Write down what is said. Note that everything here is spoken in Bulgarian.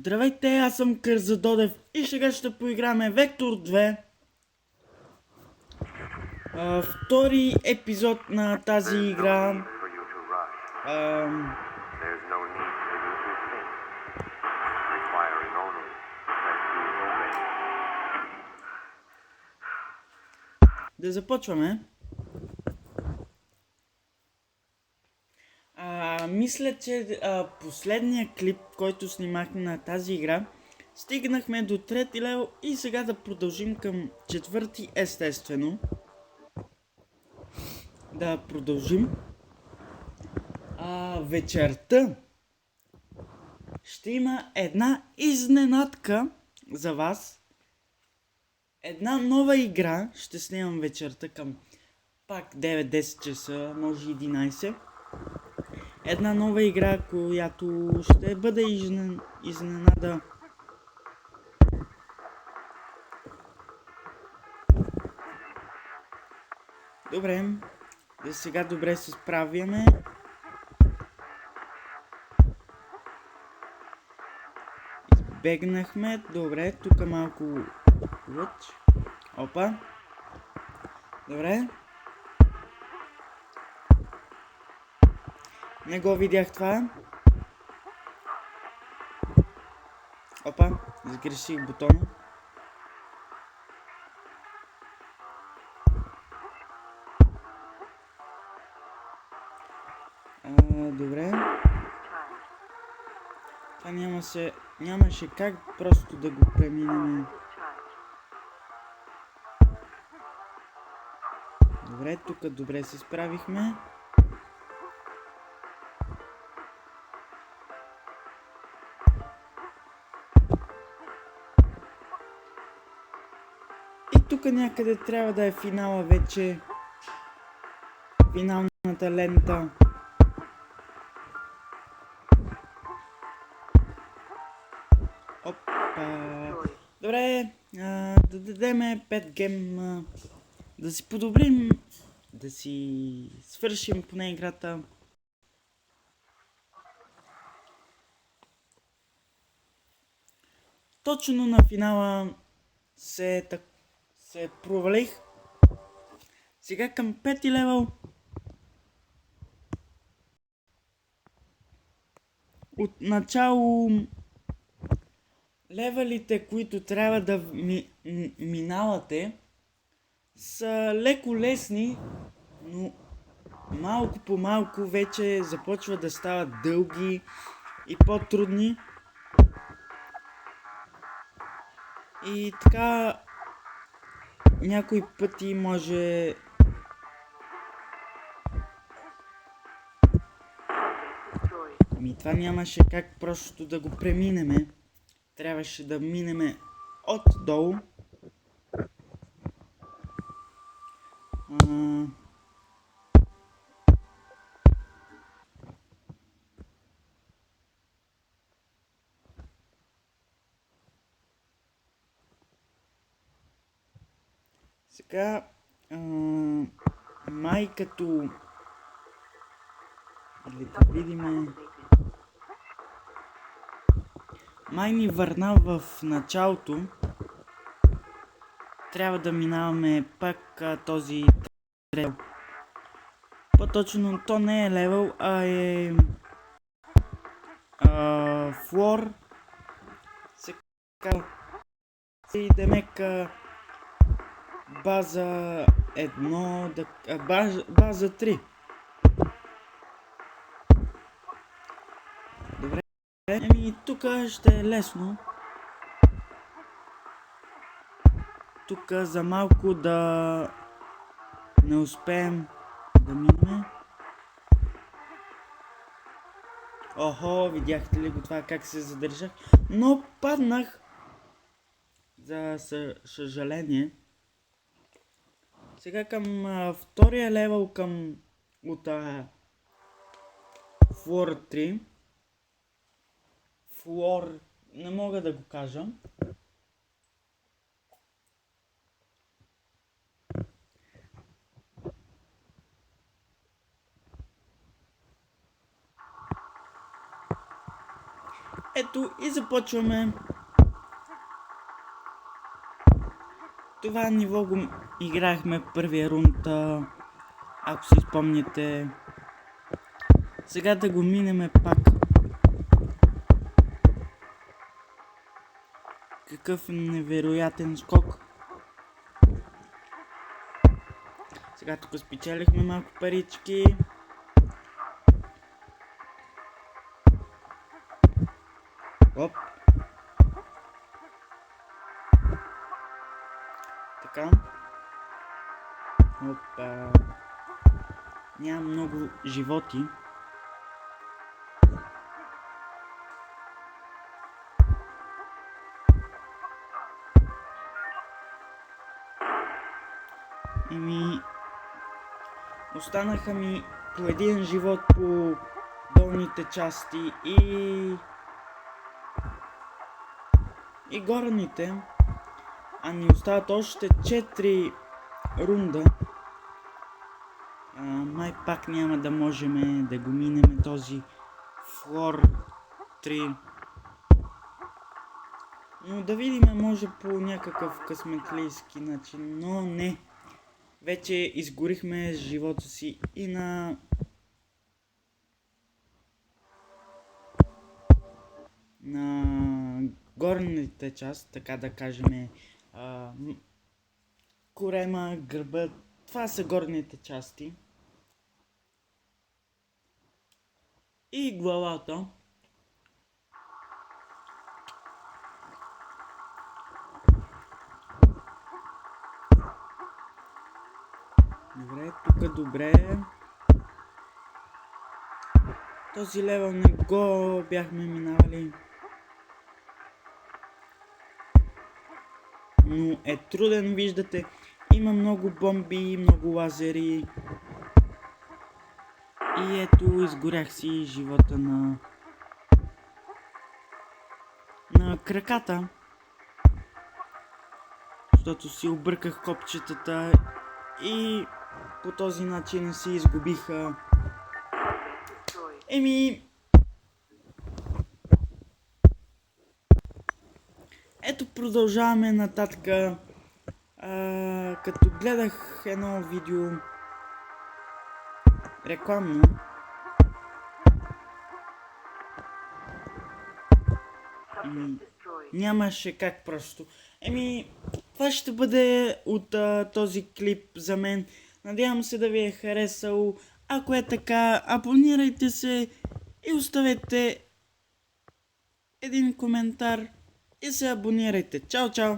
Здравейте, аз съм Кързадодев и сега ще поиграме Вектор 2. Втори епизод на тази игра. Да започваме. Мисля, че последния клип, който снимахме на тази игра, стигнахме до трети левел и сега да продължим към четвърти, естествено. Да продължим. Вечерта ще има една изненадка за вас. Една нова игра ще снимам вечерта към пак 9-10 часа, може 11. Една нова игра, която ще бъде изненада. Добре, за сега добре се справяме. Избегнахме, добре, тук малко лъч. Опа. Добре. Не го видях това. Опа, сгреших бутона. Добре. Това нямаше как просто да го преминем. Добре, тук добре се справихме. И тук някъде трябва да е финала вече. Финалната лента. Опа. Добре, да дадеме 5 гем, да си подобрим, да си свършим поне играта. Точно на финала се провалих. Сега към 5 левел. От начало левелите, които трябва да минавате, са леко лесни, но малко по малко вече започват да стават дълги и по-трудни. И така някои пъти може това нямаше как просто да го преминеме. Трябваше да минеме отдолу. Сега май като или да видиме, май ни върна в началото. Трябва да минаваме пак този левел. По-точно то не е левел, а е флор. Сега и демека база 1, база 3. Добре, тук ще е лесно. Тук за малко да не успеем да минем. Охо, видяхте ли го това как се задържах? Но паднах. За съжаление. Сега към втория левел от Флор 3. Флор, не мога да го кажа. Ето и започваме. Това ниво го играхме първия рунд, ако си спомняте. Сега да го минеме пак. Какъв невероятен скок. Сега тук спечелихме малко парички. Оп. Така. Опа. Няма много животи. Останаха ми по един живот по долните части и горните, а ни остават още 4 рунда. Май пак няма да можем да го минем този флор 3. Но да видим, може по някакъв късметлийски начин, но не. Вече изгорихме живота си и на горните част, така да кажем, корема, гърба, това са горните части. И главата. Добре, тук добре. Този левел не го бяхме минавали. Но е труден, виждате. Има много бомби, много лазери. И ето, изгорях си живота на краката. Защото си обърках копчетата и по този начин си изгубиха. Ето продължаваме нататък. Като гледах едно видео рекламно, нямаше как просто. Това ще бъде от този клип за мен. Надявам се да ви е харесал. Ако е така, абонирайте се и оставете един коментар и се абонирайте. Чао, чао!